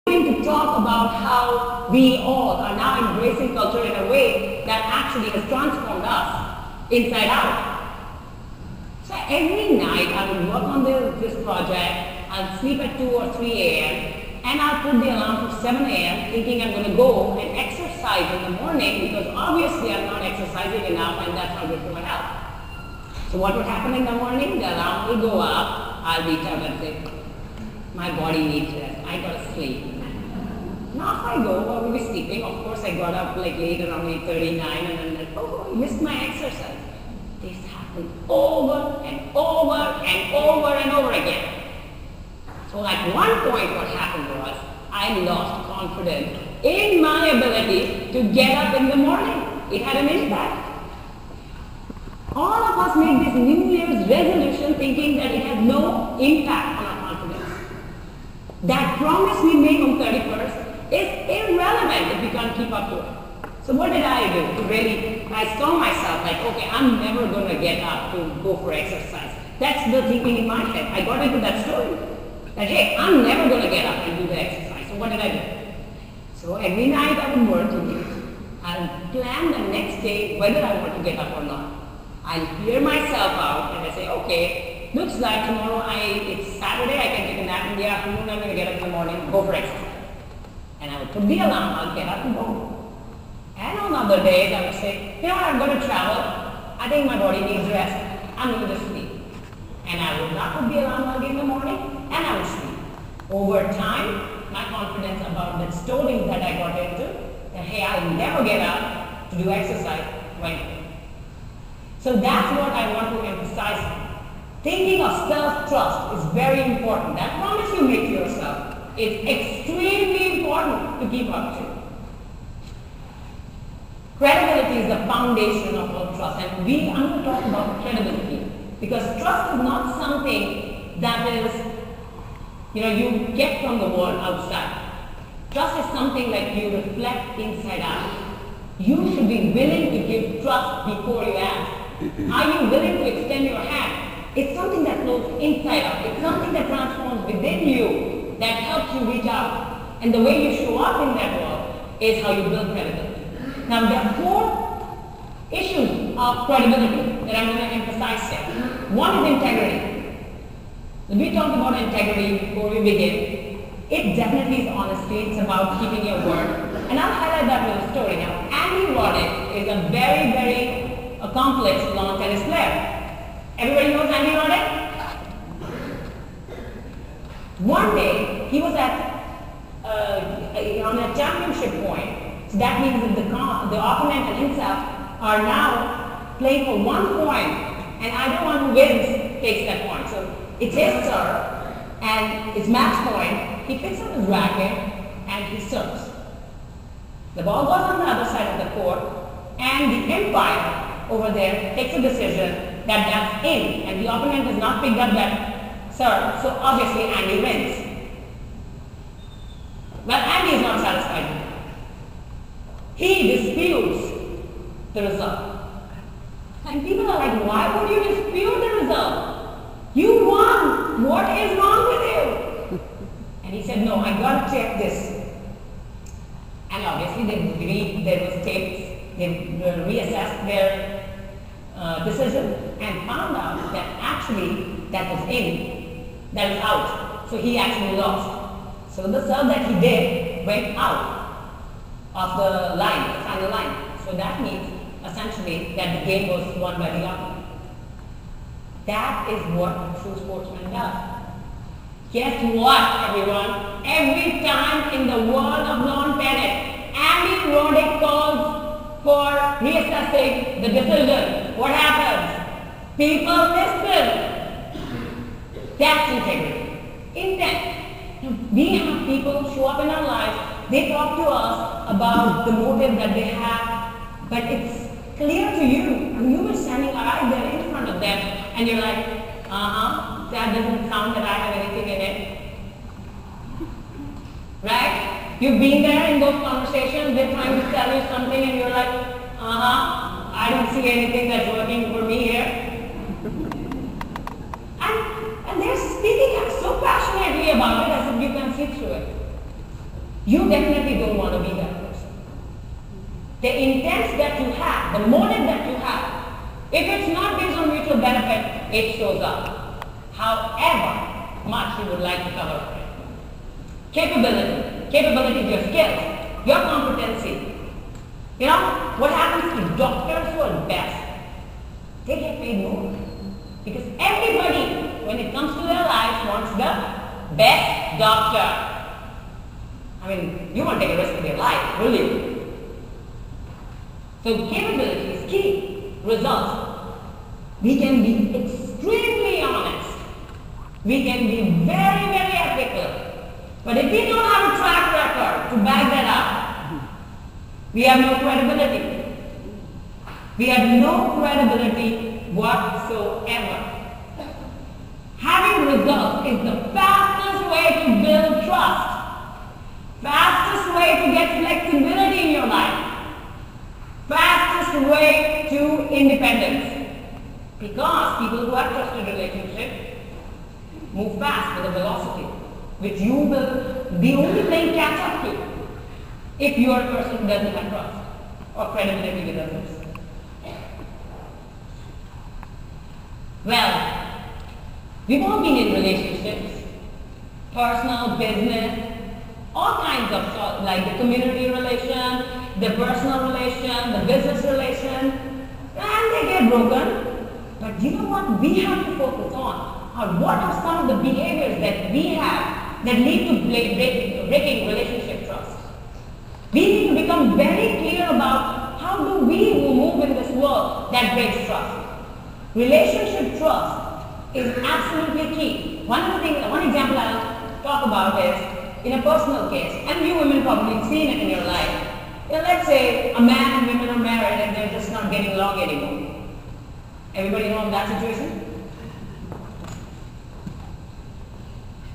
going to talk about how we all are now embracing culture in a way that actually has transformed us inside out. So every night I would work on this project, I'll sleep at 2 or 3 a.m. and I'll put the alarm for 7 a.m. thinking I'm going to go and exercise in the morning because obviously I'm not exercising enough and that's not good for my health. So what would happen in the morning? The alarm will go up, I'll be tired and say, my body needs rest, I gotta sleep. Now if I go, I will be sleeping. Of course I got up like late around 8:39 and I'm like, oh, I missed my exercise. This happened over and over and over and over again. So at one point what happened was, I lost confidence in my ability to get up in the morning. It had an impact. All of us made this New Year's resolution thinking that it had no impact on our confidence. That promise we made on 31st is irrelevant if we can't keep up to it. So what did I do? I saw myself like, okay, I'm never going to get up to go for exercise. That's the thinking in my head. I got into that story. That, hey, I'm never going to get up and do the exercise. So what did I do? So every night I would work with it. I'll plan the next day whether I want to get up or not. I'll hear myself out and I say, okay, looks like tomorrow it's Saturday, I can take a nap in the afternoon, I'm going to get up in the morning, go for exercise. And I would put the alarm, I'll get up and go. And on other days I would say, you know what, I'm going to travel, I think my body needs rest, I'm going to just sleep. And I would not put the alarm early in the morning, and I would sleep. Over time, my confidence about the stories that I got into, that hey, I'll never get up to do exercise, went away. So that's what I want to emphasize. Thinking of self-trust is very important. That promise you make to yourself is extremely important to keep up to. Credibility is the foundation of all trust, and I'm going to talk about credibility because trust is not something that is, you get from the world outside. Trust is something like you reflect inside out. You should be willing to give trust before you ask. Are you willing to extend your hand? It's something that flows inside out. It's something that transforms within you, that helps you reach out. And the way you show up in that world is how you build credibility. Now there are 4 issues of credibility that I'm going to emphasize here. One is integrity. When we talk about integrity before we begin, it definitely is honesty. It's about keeping your word. And I'll highlight that with a story. Now, Andy Roddick is a very, very accomplished lawn tennis player. Everybody knows Andy Roddick? One day, he was on a championship point. So that means that the opponent and himself are now playing for 1 point, and either one who wins takes that point. So it's his serve, and it's match point. He picks up his racket, and he serves. The ball goes on the other side of the court, and the umpire over there takes a decision that that's in, and the opponent has not picked up that serve, so obviously Andy wins. Well, Andy is not satisfied with that. He disputes the result. And people are like, why would you dispute the result? You won! What is wrong with you? And he said, no, I got to check this. And obviously they agreed, there was tapes, they reassessed their decision and found out that actually that was in, that was out. So he actually lost. So the serve that he did went out of the line, the final line. So that means essentially that the game was won by the opponent. That is what a true sportsman does. Guess what, everyone? Every time in the world of lawn tennis, Andy Roddick calls for reassessing the decision. What happens? People listen. That's integrity. Intent. We have people show up in our lives, they talk to us about the motive that they have, but it's clear to you, and you were standing right there in front of them, and you're like, that doesn't sound that I have anything in it. Right? You've been there in those conversations, they're trying to tell you something, and you're like, I don't see anything that's working for me here. And they're speaking so passionately about it as if you can see through it. you definitely don't want to be that person. The intent that you have, the motive that you have, if it's not based on mutual benefit, it shows up. However much you would like to cover it. Capability is your skills, your competency. You know, what happens to doctors who are best? They get paid more. Because everybody, when it comes to their lives, wants the best doctor. I mean, you won't take a risk with your life, will you? So capability is key. Results. We can be extremely honest. We can be very, very ethical. But if we don't have a track record to back that up, we have no credibility. We have no credibility whatsoever. Having results is the fastest way to build trust. Fastest way to get flexibility in your life. Fastest way to independence. Because people who have trusted relationships move fast with a velocity, which you will be only playing catch up to if you are a person who doesn't have trust or credibility with others. Well, we've all been in relationships, personal, business, all kinds of stuff, like the community relation, the personal relation, the business relation, and they get broken. But you know what we have to focus on? What are some of the behaviors that we have that lead to breaking relationship trust? We need to become very clear about how do we move in this world that breaks trust. Relationship trust is absolutely key. One example I'll talk about is in a personal case, and you women probably seen it in your life. You know, let's say a man and women are married and they're just not getting along anymore. Everybody know of that situation?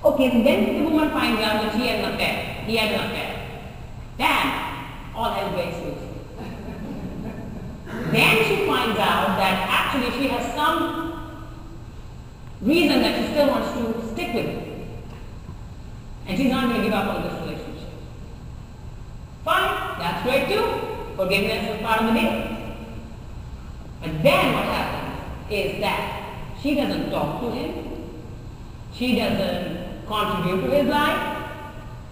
Okay, so then the woman finds out that he had an affair. He had an affair. Then, all hell breaks loose. Then she finds out that actually she has some reason that she still wants to stick with him. And she's not going to give up on this relationship. Fine, that's great too. Forgiveness is part of the deal. But then what happens is that she doesn't talk to him. She doesn't contribute to his life.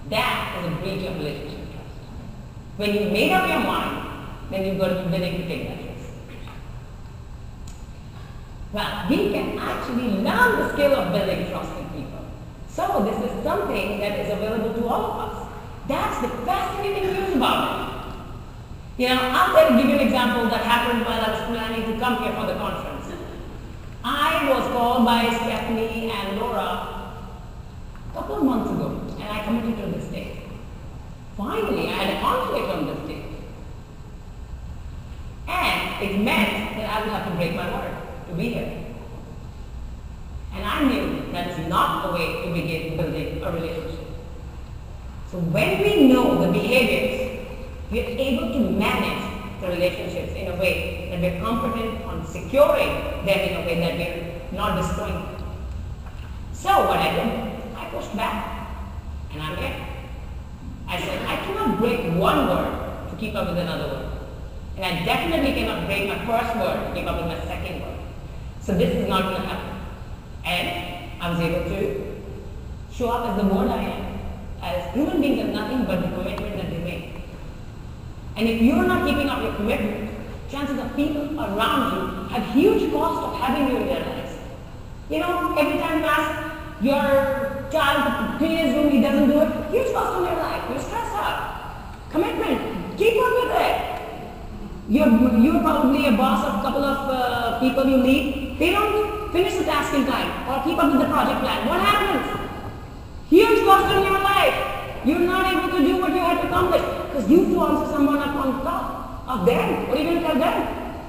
That is a breach of relationship trust. When you made up your mind, then you've got to be willing to take that risk. Well, we can actually learn the skill of building trust in people. So this is something that is available to all of us. That's the fascinating news about it. You know, I'll give you an example that happened while I was planning to come here for the conference. I was called by Stephanie and Laura a couple of months ago, and I committed to this date. Finally, I had a conflict on this date. And it meant that I would have to break my word to be here. And I knew that is not the way to begin building a relationship. So when we know the behaviors, we are able to manage the relationships in a way that we're competent on securing them in a way that we're not destroying them. So what I did, I pushed back, and I'm here. I said, I cannot break one word to keep up with another word. And I definitely cannot break my first word to keep up with my second word. So this is not going to happen. And I was able to show up as the word I am. As human beings are nothing but the commitment that they make. And if you're not keeping up your commitment, chances are people around you have huge cost of having you in their lives. You know, every time you ask your child to clean his room, he doesn't do it, huge cost on your life. You're stressed out. Commitment, keep up with it. You're probably a boss of a couple of people you lead. They don't finish the task in time or keep up with the project plan. What happens? Huge cost in your life. You're not able to do what you had to accomplish because you have to answer someone up on top of them. What are you going to tell them?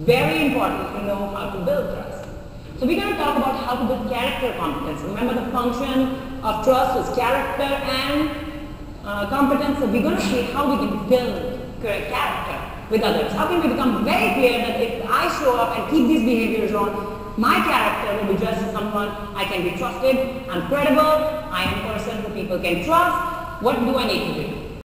Very important to know how to build trust. So we're going to talk about how to build character competence. Remember the function of trust is character and competence. So we're going to see how we can build character with others. How can we become very clear that if I show up and keep these behaviors on, my character will be just as someone I can be trusted, I'm credible, I am a person who people can trust, What do I need to do?